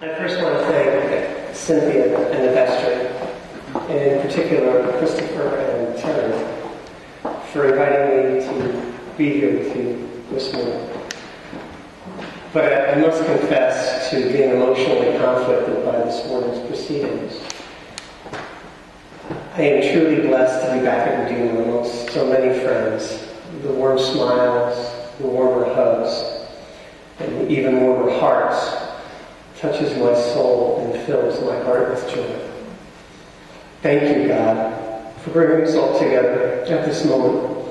I first want to thank Cynthia and the vestry, and in particular Christopher and Terry, for inviting me to be here with you this morning. But I must confess to being emotionally conflicted by this morning's proceedings. I am truly blessed to be back at Redeemer amongst so many friends. The warm smiles, the warmer hugs, and even warmer hearts touches my soul and fills my heart with joy. Thank you, God, for bringing us all together at this moment,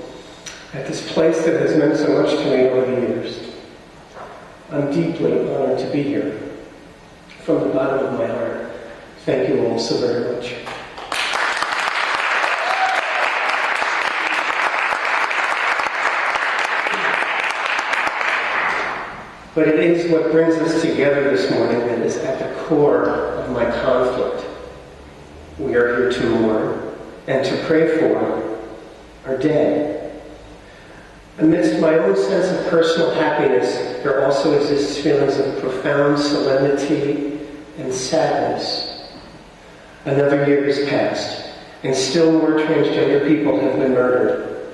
at this place that has meant so much to me over the years. I'm deeply honored to be here. From the bottom of my heart, thank you all so very much. But it is what brings us together this morning that is at the core of my conflict. We are here to mourn and to pray for our dead. Amidst my own sense of personal happiness, there also exists feelings of profound solemnity and sadness. Another year has passed, and still more transgender people have been murdered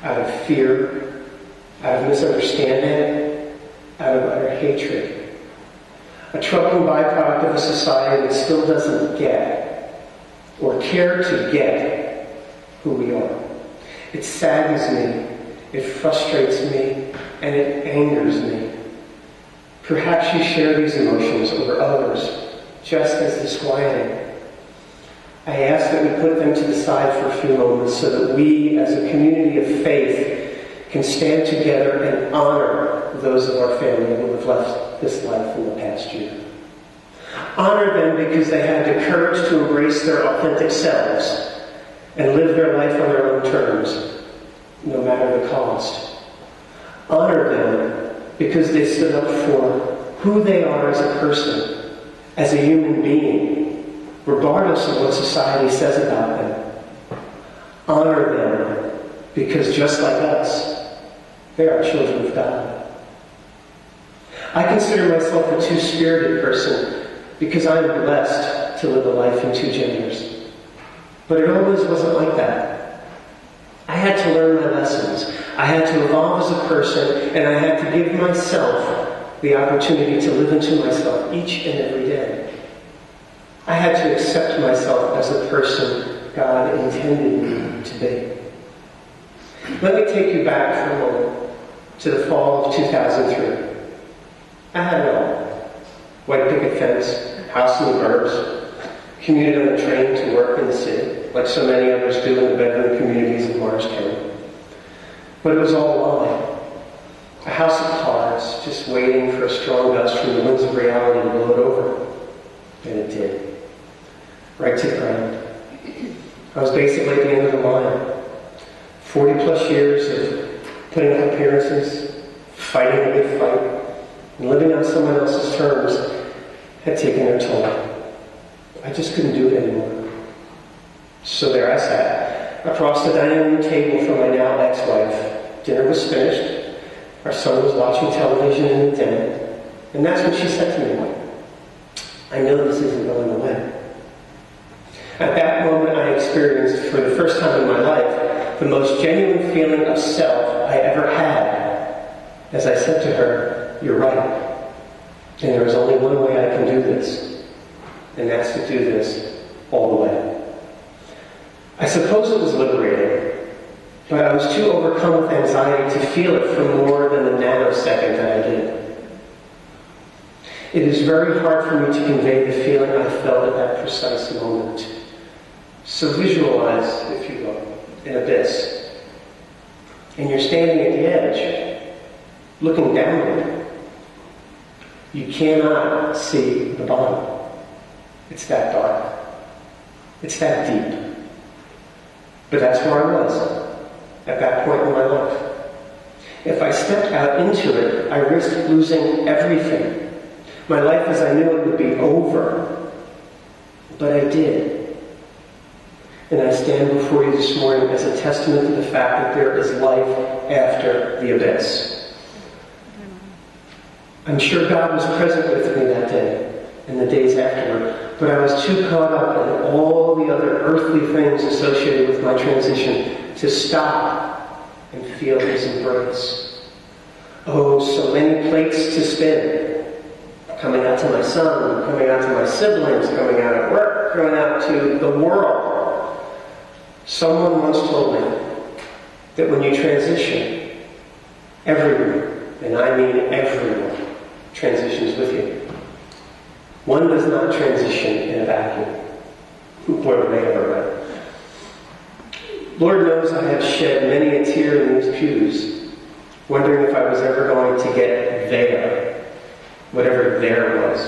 out of fear, out of misunderstanding, out of utter hatred. A troubling byproduct of a society that still doesn't get, or care to get, who we are. It saddens me, it frustrates me, and it angers me. Perhaps you share these emotions over others, just as disquieting. I ask that we put them to the side for a few moments so that we, as a community of faith, can stand together and honor those of our family who have left this life in the past year. Honor them because they had the courage to embrace their authentic selves and live their life on their own terms, no matter the cost. Honor them because they stood up for who they are as a person, as a human being, regardless of what society says about them. Honor them because just like us, they are children of God. I consider myself a two-spirited person because I am blessed to live a life in two genders. But it always wasn't like that. I had to learn my lessons. I had to evolve as a person, and I had to give myself the opportunity to live into myself each and every day. I had to accept myself as a person God intended me to be. Let me take you back for a moment to the fall of 2003. I had it all. White picket fence, house in the burbs, commuted on the train to work in the city, like so many others do in the bedroom communities of Morristown. But it was all a lie. A house of cards, just waiting for a strong gust from the winds of reality to blow it over. And it did. Right to the ground. I was basically at the end of the line. 40 plus years of putting up appearances, fighting a good fight, and living on someone else's terms had taken their toll. I just couldn't do it anymore. So there I sat, across the dining room table from my now ex-wife. Dinner was finished. Our son was watching television in the den. And that's when she said to me, "I know this isn't going away." At that moment, I experienced, for the first time in my life, the most genuine feeling of self I ever had. As I said to her, "You're right. And there is only one way I can do this. And that's to do this all the way." I suppose it was liberating, but I was too overcome with anxiety to feel it for more than the nanosecond that I did. It is very hard for me to convey the feeling I felt at that precise moment. So visualize, if you will, an abyss. And you're standing at the edge, looking downward. You cannot see the bottom. It's that dark. It's that deep. But that's where I was at that point in my life. If I stepped out into it, I risked losing everything. My life as I knew it would be over. But I did. And I stand before you this morning as a testament to the fact that there is life after the abyss. I'm sure God was present with me that day. and the days afterward, but I was too caught up in all the other earthly things associated with my transition to stop and feel his embrace. Oh, so many plates to spin. Coming out to my son, coming out to my siblings, coming out at work, coming out to the world. Someone once told me that when you transition, everyone, and I mean everyone, transitions with you. One does not transition in a vacuum. Boy, were they ever right. Lord knows I have shed many a tear in these pews, wondering if I was ever going to get there, whatever there was.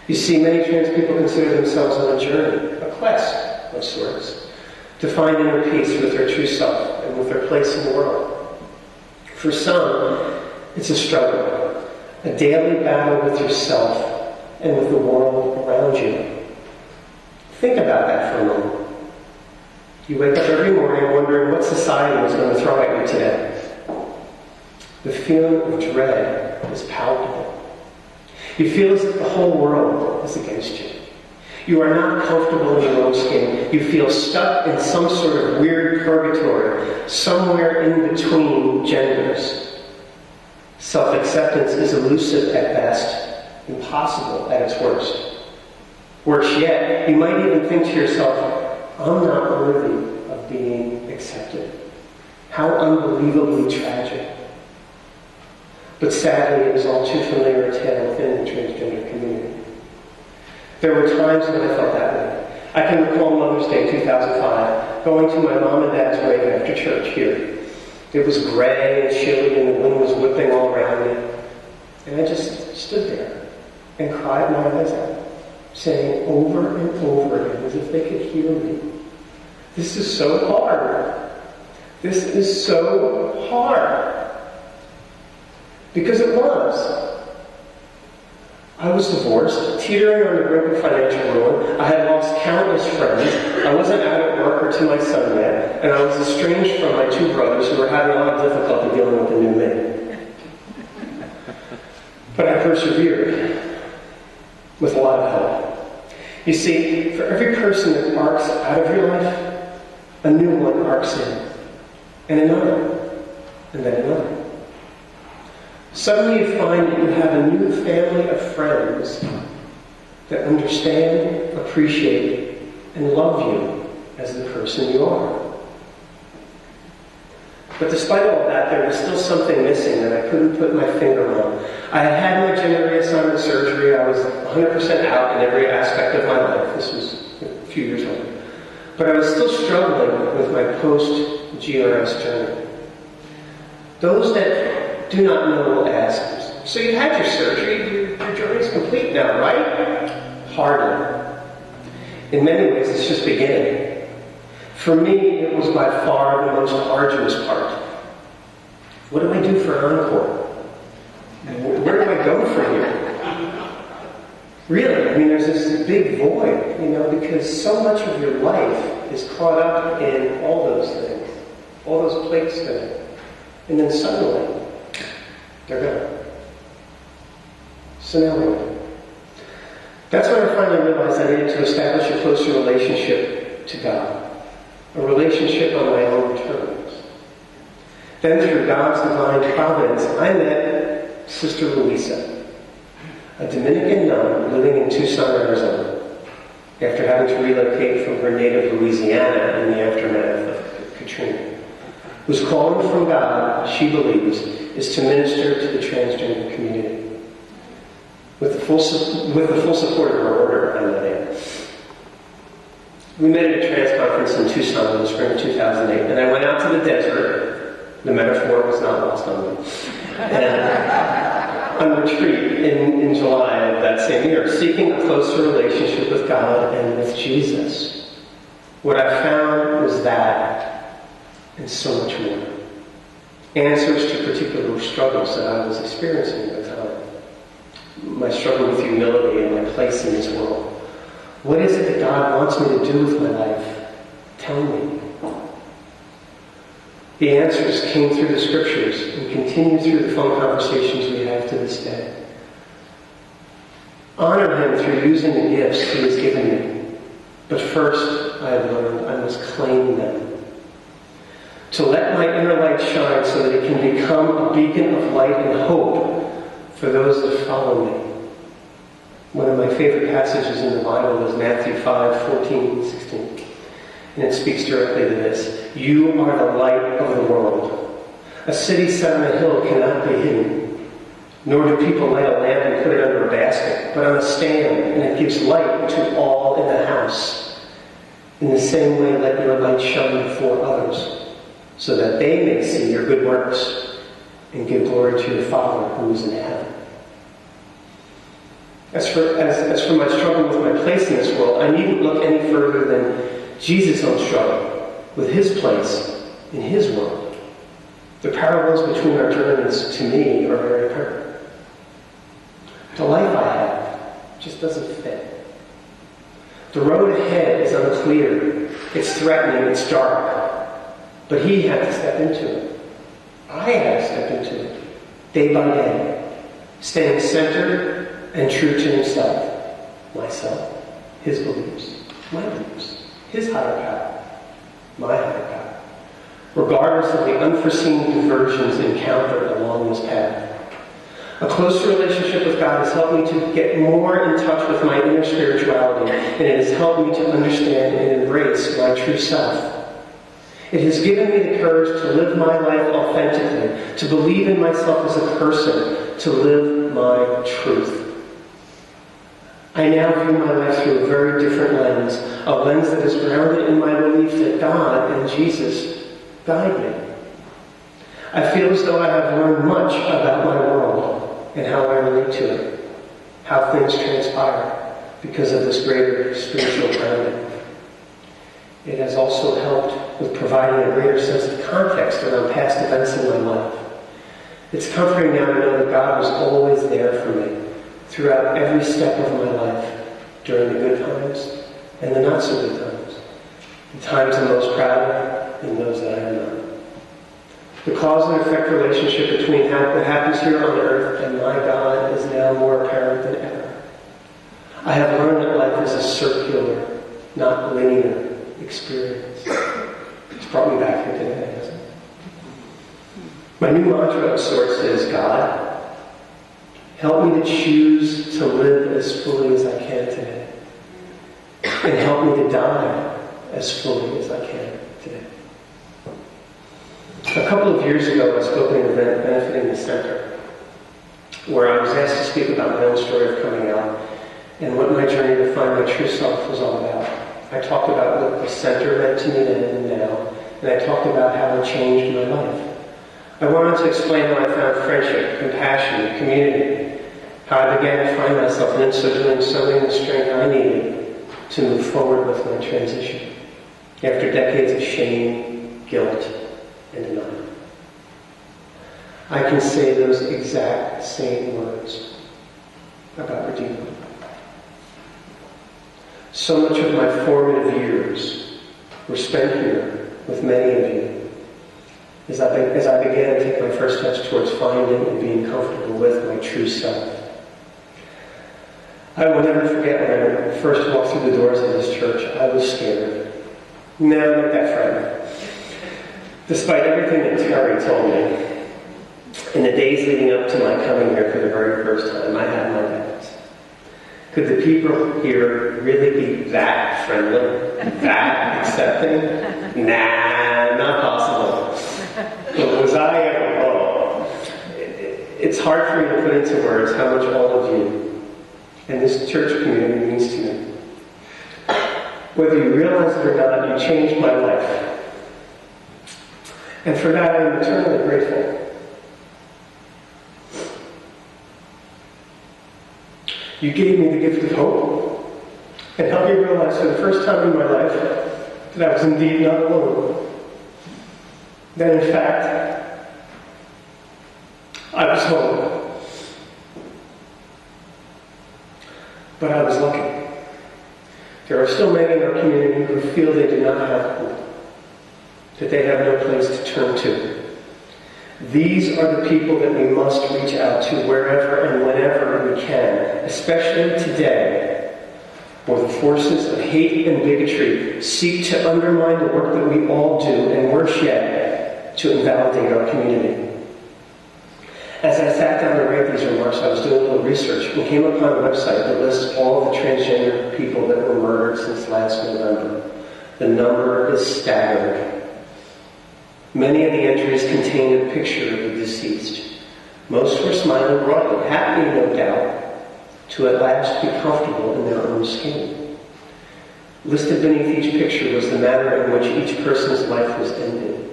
You see, many trans people consider themselves on a journey, a quest of sorts, to find inner peace with their true self and with their place in the world. For some, it's a struggle, a daily battle with yourself and with the world around you. Think about that for a moment. You wake up every morning wondering what society is going to throw at you today. The feeling of dread is palpable. You feel as if the whole world is against you. You are not comfortable in your own skin. You feel stuck in some sort of weird purgatory, somewhere in between genders. Self-acceptance is elusive at best, impossible at its worst. Worse yet, you might even think to yourself, I'm not worthy of being accepted. How unbelievably tragic. But sadly, it is all too familiar a tale within the transgender community. There were times when I felt that way. I can recall Mother's Day 2005, going to my mom and dad's grave after church here. It was gray and chilly and the wind was whipping all around me. And I just stood there and cried my eyes out, saying over and over again, as if they could hear me, this is so hard. This is so hard. Because it was. I was divorced, teetering on the brink of financial ruin. I had lost countless friends. I wasn't out at work or to my son yet, and I was estranged from my two brothers who were having a lot of difficulty dealing with the new me. But I persevered with a lot of help. You see, for every person that arcs out of your life, a new one arcs in, and another, and then another. Suddenly you find that you have a new family of friends that understand, appreciate, and love you as the person you are. But despite all that, there was still something missing that I couldn't put my finger on. I had had my gender reassignment surgery. I was 100% out in every aspect of my life. This was a few years later. But I was still struggling with my post-GRS journey. Those that do not know will ask, so you had your surgery, your journey is complete now, right? Hardly. In many ways, it's just beginning. For me, it was by far the most arduous part. What do I do for an encore? Where do I go from here? Really, I mean, there's this big void, because so much of your life is caught up in all those things, all those plates spinning. And then suddenly, they're gone. So now what? That's when I finally realized I needed to establish a closer relationship to God. A relationship on my own terms. Then through God's divine providence, I met Sister Louisa, a Dominican nun living in Tucson, Arizona, after having to relocate from her native Louisiana in the aftermath of Katrina, whose calling from God, she believes, is to minister to the transgender community. With the full support of her order, I met in. We met at a trans conference in Tucson in the spring of 2008, and I went out to the desert. The metaphor was not lost on me. And on retreat in July of that same year, seeking a closer relationship with God and with Jesus. What I found was that, and so much more. Answers to particular struggles that I was experiencing at the time. My struggle with humility and my place in this world. What is it that God wants me to do with my life? Tell me. The answers came through the scriptures and continue through the phone conversations we have to this day. Honor him through using the gifts he has given me. But first, I have learned I must claim them. To let my inner light shine so that it can become a beacon of light and hope for those that follow me. One of my favorite passages in the Bible is Matthew 5:14-16. And it speaks directly to this. You are the light of the world. A city set on a hill cannot be hidden. Nor do people light a lamp and put it under a basket, but on a stand, and it gives light to all in the house. In the same way, let your light shine before others, so that they may see your good works and give glory to your Father who is in heaven. As for my struggle with my place in this world, I needn't look any further than Jesus' own struggle with his place in his world. The parallels between our journeys, to me, are very apparent. The life I have just doesn't fit. The road ahead is unclear. It's threatening, it's dark. But he had to step into it. I had to step into it, day by day, staying centered and true to himself, myself, his beliefs, my beliefs, his higher power, my higher power, regardless of the unforeseen diversions encountered along this path. A closer relationship with God has helped me to get more in touch with my inner spirituality, and it has helped me to understand and embrace my true self. It has given me the courage to live my life authentically, to believe in myself as a person, to live my truth. I now view my life through a very different lens, a lens that is grounded in my belief that God and Jesus guide me. I feel as though I have learned much about my world and how I relate to it, how things transpire because of this greater spiritual grounding. It has also helped with providing a greater sense of context around past events in my life. It's comforting now to know that God was always there for me throughout every step of my life, during the good times and the not so good times, the times I'm most proud of and those that I am not. The cause and effect relationship between what happens here on earth and my God is now more apparent than ever. I have learned that life is a circular, not linear experience. It's brought me back here today, hasn't it? My new mantra of sorts is, God, help me to choose to live as fully as I can today. And help me to die as fully as I can today. A couple of years ago, I spoke at an event benefiting the center, where I was asked to speak about my own story of coming out and what my journey to find my true self was all about. I talked about what the center meant to me then and now, and I talked about how it changed my life. I wanted to explain how I found friendship, compassion, community, how I began to find myself, and in so doing, sowing the strength I needed to move forward with my transition after decades of shame, guilt, and denial. I can say those exact same words about Redeemer. So much of my formative years were spent here with many of you as I began to take my first steps towards finding and being comfortable with my true self. I will never forget when I first walked through the doors of this church. I was scared. No, not that frightened. Despite everything that Terry told me, in the days leading up to my coming here for the very first time, I had my doubts. Could the people here really be that friendly, that accepting? Nah, not possible. But was I ever wrong? It's hard for me to put into words how much all of you and this church community means to me. Whether you realize it or not, you changed my life. And for that, I am eternally grateful. You gave me the gift of hope and helped me realize for the first time in my life that I was indeed not alone. That in fact, I was home. But I was lucky. There are still many in our community who feel they do not have hope, that they have no place to turn to. These are the people that we must reach out to wherever and whenever we can, especially today, where the forces of hate and bigotry seek to undermine the work that we all do, and worse yet, to invalidate our community. As I sat down to write these remarks, I was doing a little research and came upon a website that lists all of the transgender people that were murdered since last November. The number is staggering. Many of the entries contain a picture of the deceased. Most were smiling broadly, happy, no doubt, to at last be comfortable in their own skin. Listed beneath each picture was the manner in which each person's life was ended.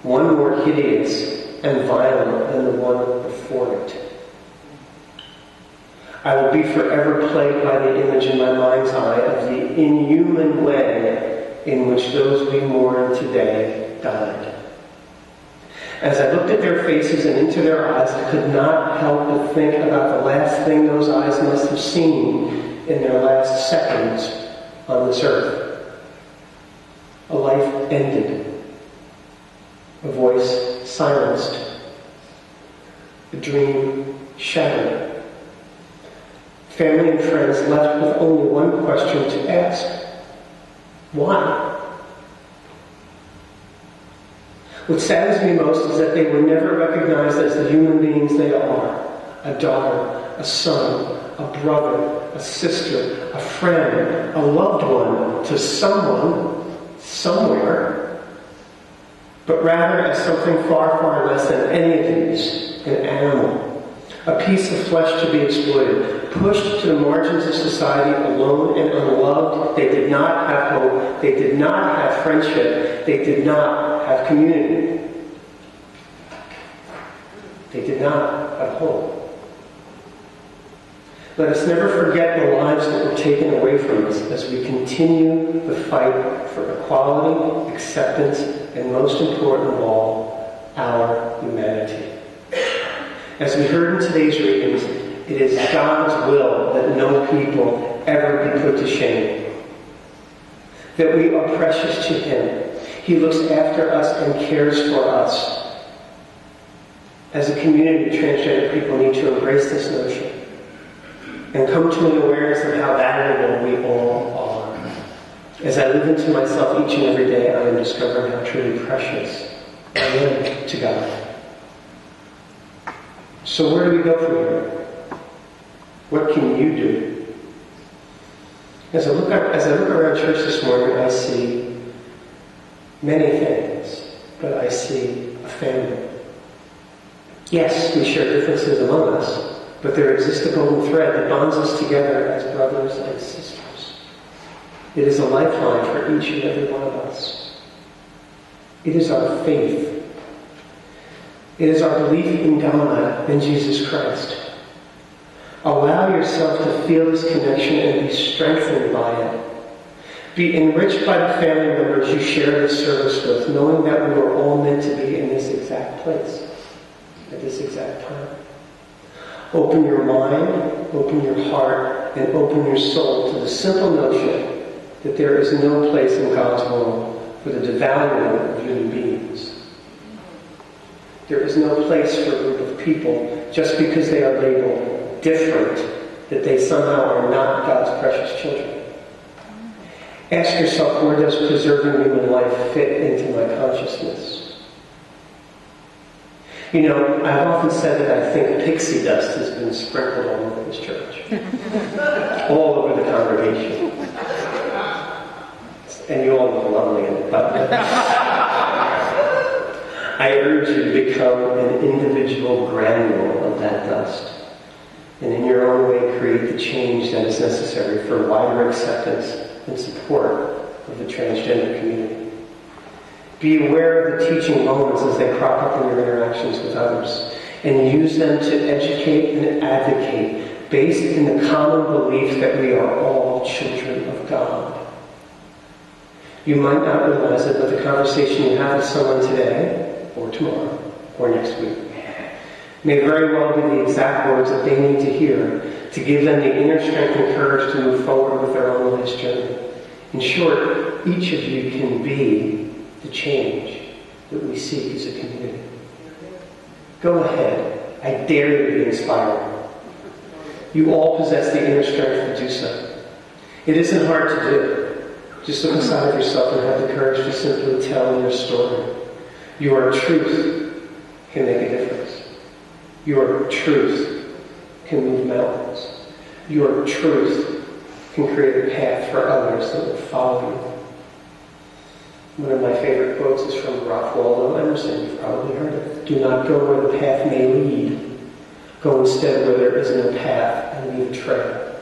One more hideous and violent than the one before it. I will be forever plagued by the image in my mind's eye of the inhuman way in which those we mourn today died. As I looked at their faces and into their eyes, I could not help but think about the last thing those eyes must have seen in their last seconds on this earth. A life ended. A voice silenced. A dream shattered. Family and friends left with only one question to ask. Why? What saddens me most is that they were never recognized as the human beings they are. A daughter, a son, a brother, a sister, a friend, a loved one to someone, somewhere, but rather as something far, far less than any of these, an animal, a piece of flesh to be exploited, pushed to the margins of society alone and unloved. They did not have hope. They did not have friendship. They did not have community. They did not have hope. Let us never forget the lives that were taken away from us as we continue the fight for equality, acceptance, and most important of all, our humanity. As we heard in today's readings, it is God's will that no people ever be put to shame. That we are precious to Him. He looks after us and cares for us. As a community, transgender people need to embrace this notion and come to an awareness of how valuable we all are. As I live into myself each and every day, I am discovering how truly precious I am to God. So where do we go from here? What can you do? As I look around church this morning, I see many things, but I see a family. Yes, we share differences among us, but there exists a golden thread that bonds us together as brothers and sisters. It is a lifeline for each and every one of us. It is our faith. It is our belief in God and Jesus Christ. Allow yourself to feel this connection and be strengthened by it. Be enriched by the family members you share this service with, knowing that we are all meant to be in this exact place, at this exact time. Open your mind, open your heart, and open your soul to the simple notion that there is no place in God's world for the devaluing of human beings. There is no place for a group of people just because they are labeled different, that they somehow are not God's precious children. Ask yourself, where does preserving human life fit into my consciousness? You know, I've often said that I think pixie dust has been sprinkled all over this church. All over the congregation. And you all look lovely in it, but I urge you to become an individual granule of that dust. And in your own way, create the change that is necessary for wider acceptance and support of the transgender community. Be aware of the teaching moments as they crop up in your interactions with others, and use them to educate and advocate based in the common belief that we are all children of God. You might not realize it, but the conversation you have with someone today, or tomorrow, or next week, may very well be the exact words that they need to hear to give them the inner strength and courage to move forward with their own life's journey. In short, each of you can be the change that we seek as a community. Go ahead. I dare you to be inspired. You all possess the inner strength to do so. It isn't hard to do. Just look inside of yourself and have the courage to simply tell your story. Your truth can make a difference. Your truth can move mountains. Your truth can create a path for others that will follow you. One of my favorite quotes is from Ralph Waldo Emerson. You've probably heard it. Do not go where the path may lead. Go instead where there is no path and leave a trail.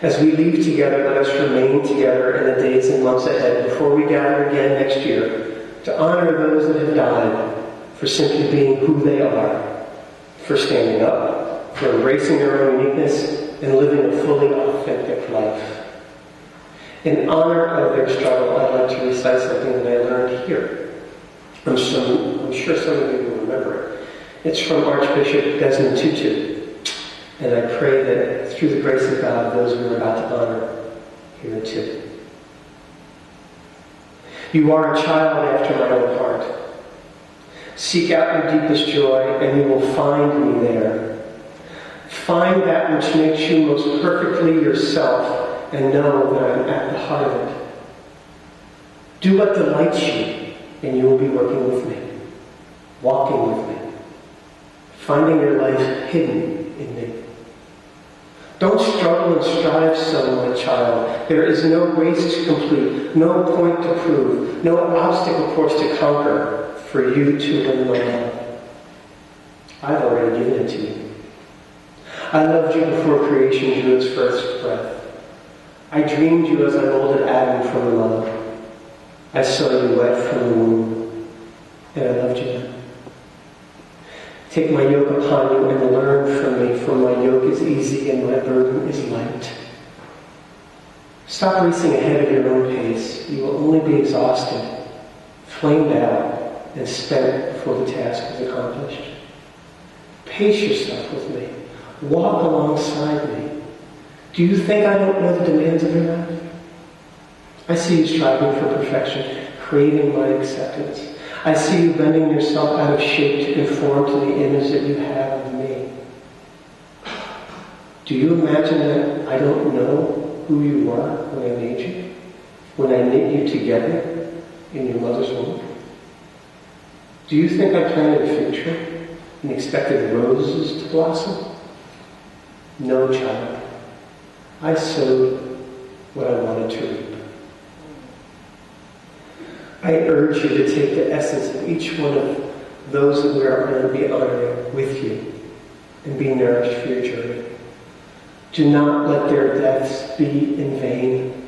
As we leave together, let us remain together in the days and months ahead before we gather again next year to honor those that have died for simply being who they are, for standing up, for embracing their own uniqueness, and living a fully authentic life. In honor of their struggle, I'd like to recite something that I learned here. I'm sure some of you will remember it. It's from Archbishop Desmond Tutu, and I pray that through the grace of God, those we are about to honor hear it too. You are a child after my own heart. Seek out your deepest joy, and you will find me there. Find that which makes you most perfectly yourself, and know that I am at the heart of it. Do what delights you, and you will be working with me, walking with me, finding your life hidden in me. Don't struggle and strive so, my child. There is no race to complete, no point to prove, no obstacle course to conquer for you to win my love. I've already given it to you. I loved you before creation drew its first breath. I dreamed you as I molded Adam from the mother. I saw you wet from the womb, and I loved you then. Take my yoke upon you and learn from me, for my yoke is easy and my burden is light. Stop racing ahead of your own pace. You will only be exhausted, flamed out, and spent before the task is accomplished. Pace yourself with me. Walk alongside me. Do you think I don't know the demands of your life? I see you striving for perfection, craving my acceptance. I see you bending yourself out of shape to conform to the image that you have of me. Do you imagine that I don't know who you are when I made you? When I knit you together in your mother's womb? Do you think I planted a fig tree and expected roses to blossom? No, child. I sowed what I wanted to reap. I urge you to take the essence of each one of those that we are going to be honoring with you and be nourished for your journey. Do not let their deaths be in vain.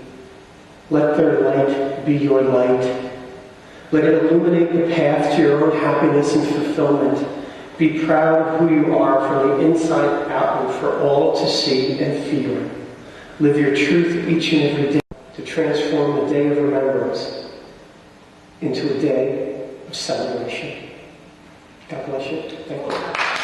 Let their light be your light. Let it illuminate the path to your own happiness and fulfillment. Be proud of who you are from the inside out and for all to see and feel. Live your truth each and every day to transform the day of remembrance into a day of celebration. God bless you. Thank you.